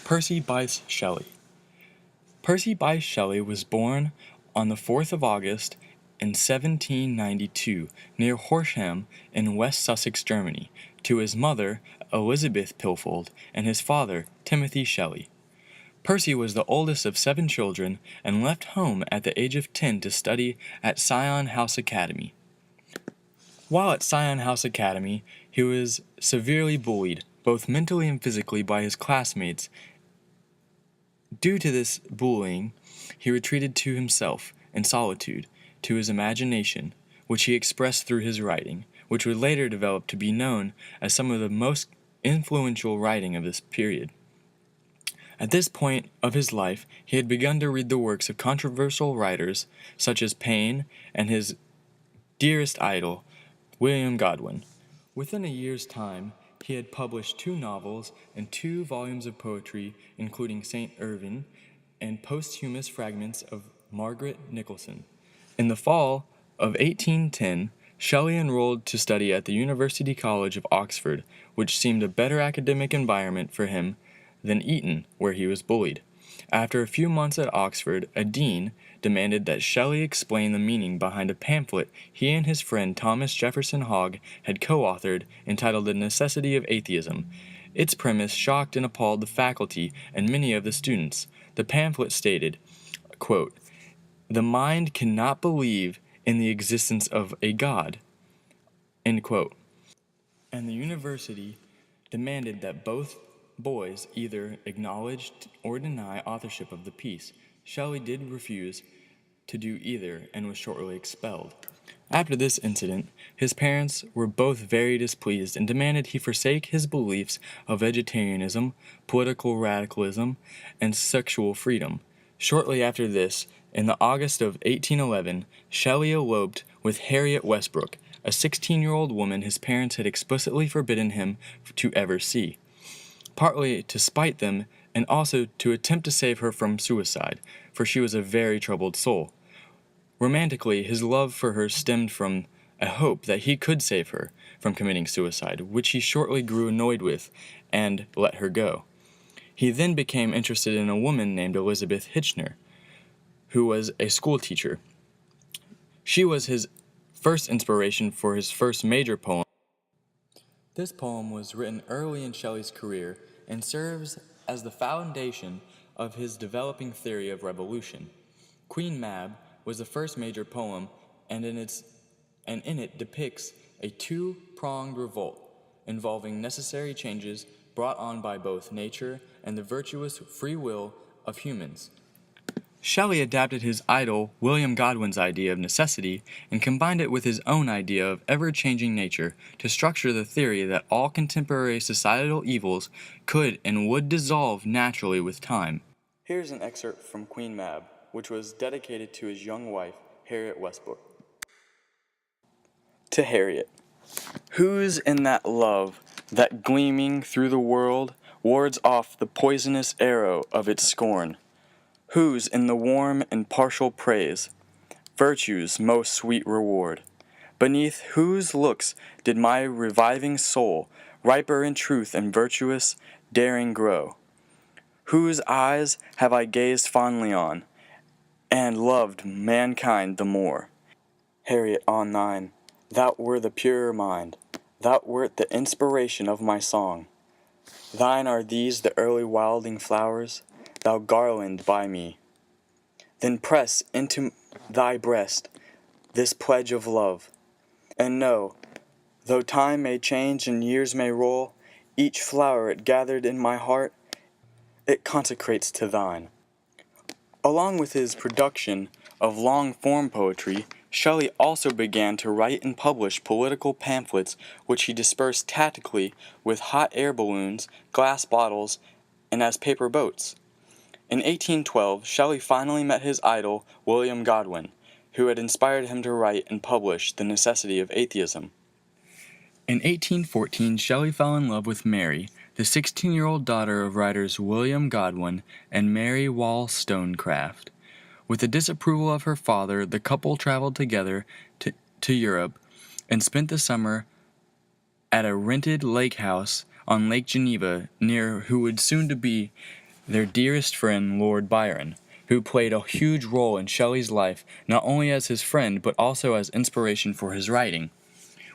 Percy Bysshe Shelley. Percy Bysshe Shelley was born on the 4th of August in 1792 near Horsham in West Sussex, Germany, to his mother, Elizabeth Pilfold, and his father, Timothy Shelley. Percy was the oldest of 7 children and left home at the age of 10 to study at Sion House Academy. While at Sion House Academy, he was severely bullied, both mentally and physically, by his classmates. Due to this bullying, he retreated to himself in solitude, to his imagination, which he expressed through his writing, which would later develop to be known as some of the most influential writing of this period. At this point of his life, he had begun to read the works of controversial writers such as Paine and his dearest idol, William Godwin. Within a year's time, he had published 2 novels and 2 volumes of poetry, including St. Irvyne and posthumous fragments of Margaret Nicholson. In the fall of 1810, Shelley enrolled to study at the University College of Oxford, which seemed a better academic environment for him than Eton, where he was bullied. After a few months at Oxford, a dean demanded that Shelley explain the meaning behind a pamphlet he and his friend Thomas Jefferson Hogg had co-authored entitled The Necessity of Atheism. Its premise shocked and appalled the faculty and many of the students. The pamphlet stated, quote, "The mind cannot believe in the existence of a God," end quote. And the university demanded that both boys either acknowledged or deny authorship of the piece. Shelley did refuse to do either and was shortly expelled. After this incident, his parents were both very displeased and demanded he forsake his beliefs of vegetarianism, political radicalism, and sexual freedom. Shortly after this, in the August of 1811, Shelley eloped with Harriet Westbrook, a 16-year-old woman his parents had explicitly forbidden him to ever see, partly to spite them and also to attempt to save her from suicide, for she was a very troubled soul. Romantically, his love for her stemmed from a hope that he could save her from committing suicide, which he shortly grew annoyed with and let her go. He then became interested in a woman named Elizabeth Hitchner, who was a schoolteacher. She was his first inspiration for his first major poem. This poem was written early in Shelley's career and serves as the foundation of his developing theory of revolution. Queen Mab was the first major poem, and in it depicts a 2-pronged revolt involving necessary changes brought on by both nature and the virtuous free will of humans. Shelley adapted his idol William Godwin's idea of necessity and combined it with his own idea of ever-changing nature to structure the theory that all contemporary societal evils could and would dissolve naturally with time. Here's an excerpt from Queen Mab, which was dedicated to his young wife, Harriet Westbrook. To Harriet. Whose in that love that gleaming through the world wards off the poisonous arrow of its scorn? Whose in the warm and partial praise virtue's most sweet reward? Beneath whose looks did my reviving soul riper in truth and virtuous daring grow? Whose eyes have I gazed fondly on, and loved mankind the more? Harriet, on thine, thou wert the purer mind, thou wert the inspiration of my song. Thine are these the early wilding flowers, thou garland by me. Then press into thy breast this pledge of love, and know, though time may change and years may roll, each flower it gathered in my heart, it consecrates to thine. Along with his production of long-form poetry, Shelley also began to write and publish political pamphlets which he dispersed tactically with hot air balloons, glass bottles, and as paper boats. In 1812, Shelley finally met his idol, William Godwin, who had inspired him to write and publish The Necessity of Atheism. In 1814, Shelley fell in love with Mary, the 16-year-old daughter of writers William Godwin and Mary Wollstonecraft. With the disapproval of her father, the couple traveled together to Europe and spent the summer at a rented lake house on Lake Geneva near who would soon to be their dearest friend Lord Byron, who played a huge role in Shelley's life not only as his friend but also as inspiration for his writing.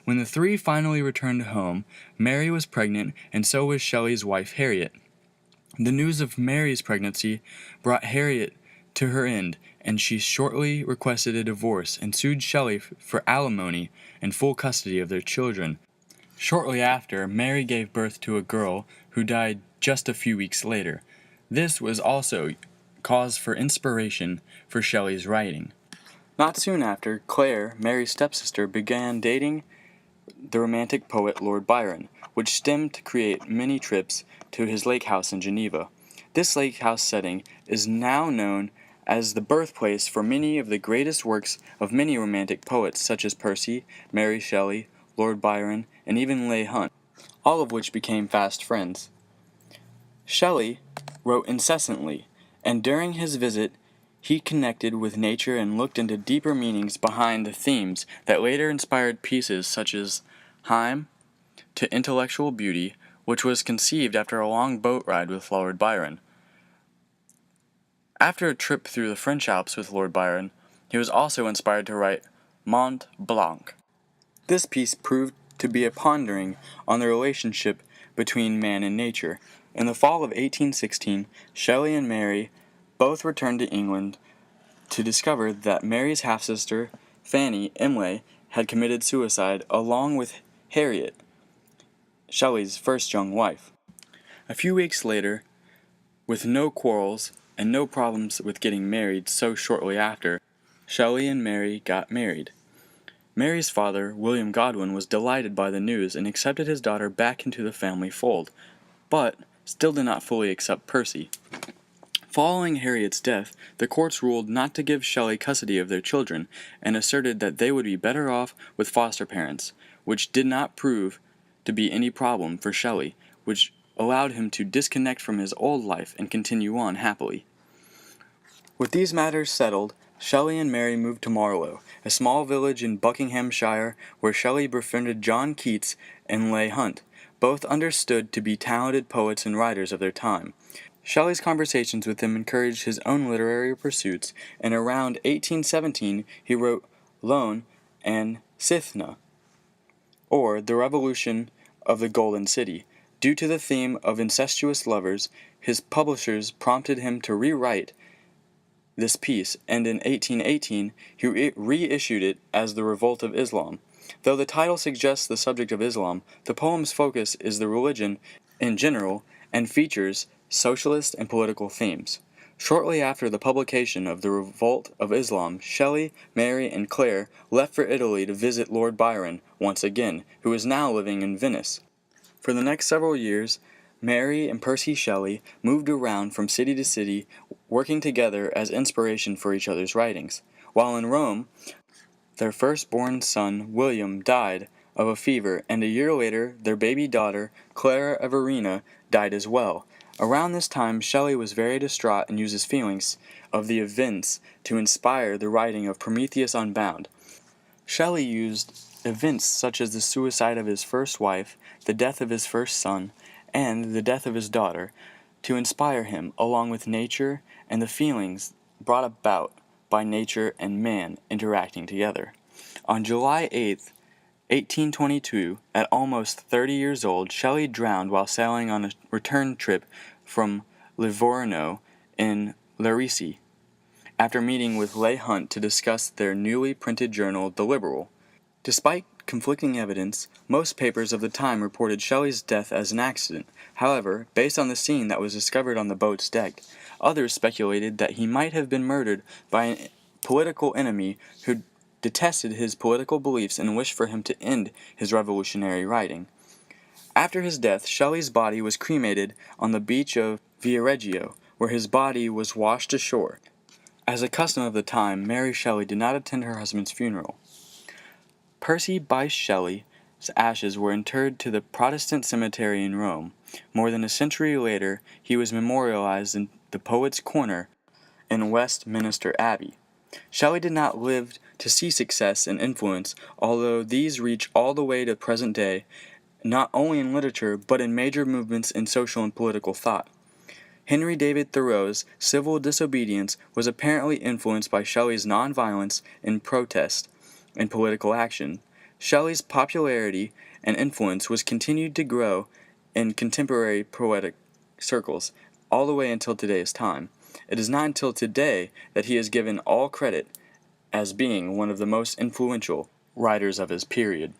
When the three finally returned home, Mary was pregnant and so was Shelley's wife Harriet. The news of Mary's pregnancy brought Harriet to her end, and she shortly requested a divorce and sued Shelley for alimony and full custody of their children. Shortly after, Mary gave birth to a girl who died just a few weeks later. This was also cause for inspiration for Shelley's writing. Not soon after, Claire, Mary's stepsister, began dating the romantic poet Lord Byron, which stemmed to create many trips to his lake house in Geneva. This lake house setting is now known as the birthplace for many of the greatest works of many romantic poets such as Percy, Mary Shelley, Lord Byron, and even Leigh Hunt, all of which became fast friends. Shelley wrote incessantly, and during his visit he connected with nature and looked into deeper meanings behind the themes that later inspired pieces such as Hymn to Intellectual Beauty, which was conceived after a long boat ride with Lord Byron. After a trip through the French Alps with Lord Byron, he was also inspired to write Mont Blanc. This piece proved to be a pondering on the relationship between man and nature. In the fall of 1816, Shelley and Mary both returned to England to discover that Mary's half-sister, Fanny Imlay, had committed suicide along with Harriet, Shelley's first young wife. A few weeks later, with no quarrels and no problems with getting married so shortly after, Shelley and Mary got married. Mary's father, William Godwin, was delighted by the news and accepted his daughter back into the family fold, but still did not fully accept Percy. Following Harriet's death, the courts ruled not to give Shelley custody of their children and asserted that they would be better off with foster parents, which did not prove to be any problem for Shelley, which allowed him to disconnect from his old life and continue on happily. With these matters settled, Shelley and Mary moved to Marlow, a small village in Buckinghamshire where Shelley befriended John Keats and Leigh Hunt, both understood to be talented poets and writers of their time. Shelley's conversations with them encouraged his own literary pursuits, and around 1817 he wrote Lone and Cythna, or The Revolution of the Golden City. Due to the theme of incestuous lovers, his publishers prompted him to rewrite this piece, and in 1818 he reissued it as The Revolt of Islam. Though the title suggests the subject of Islam, the poem's focus is the religion in general and features socialist and political themes. Shortly after the publication of The Revolt of Islam, Shelley, Mary, and Claire left for Italy to visit Lord Byron once again, who is now living in Venice. For the next several years, Mary and Percy Shelley moved around from city to city, working together as inspiration for each other's writings. While in Rome, their firstborn son, William, died of a fever, and a year later, their baby daughter, Clara Everina, died as well. Around this time, Shelley was very distraught and used his feelings of the events to inspire the writing of Prometheus Unbound. Shelley used events such as the suicide of his first wife, the death of his first son, and the death of his daughter to inspire him, along with nature and the feelings brought about by nature and man interacting together. On July 8, 1822, at almost 30 years old, Shelley drowned while sailing on a return trip from Livorno in Larissi, after meeting with Leigh Hunt to discuss their newly printed journal, The Liberal. Despite conflicting evidence, most papers of the time reported Shelley's death as an accident. However, based on the scene that was discovered on the boat's deck, others speculated that he might have been murdered by a political enemy who detested his political beliefs and wished for him to end his revolutionary writing. After his death, Shelley's body was cremated on the beach of Viareggio, where his body was washed ashore. As a custom of the time, Mary Shelley did not attend her husband's funeral. Percy Bysshe Shelley's ashes were interred to the Protestant cemetery in Rome. More than a century later, he was memorialized in the Poets' Corner in Westminster Abbey. Shelley did not live to see success and influence, although these reach all the way to present day, not only in literature, but in major movements in social and political thought. Henry David Thoreau's civil disobedience was apparently influenced by Shelley's nonviolence in protest and political action. Shelley's popularity and influence was continued to grow in contemporary poetic circles all the way until today's time. It is not until today that he is given all credit as being one of the most influential writers of his period.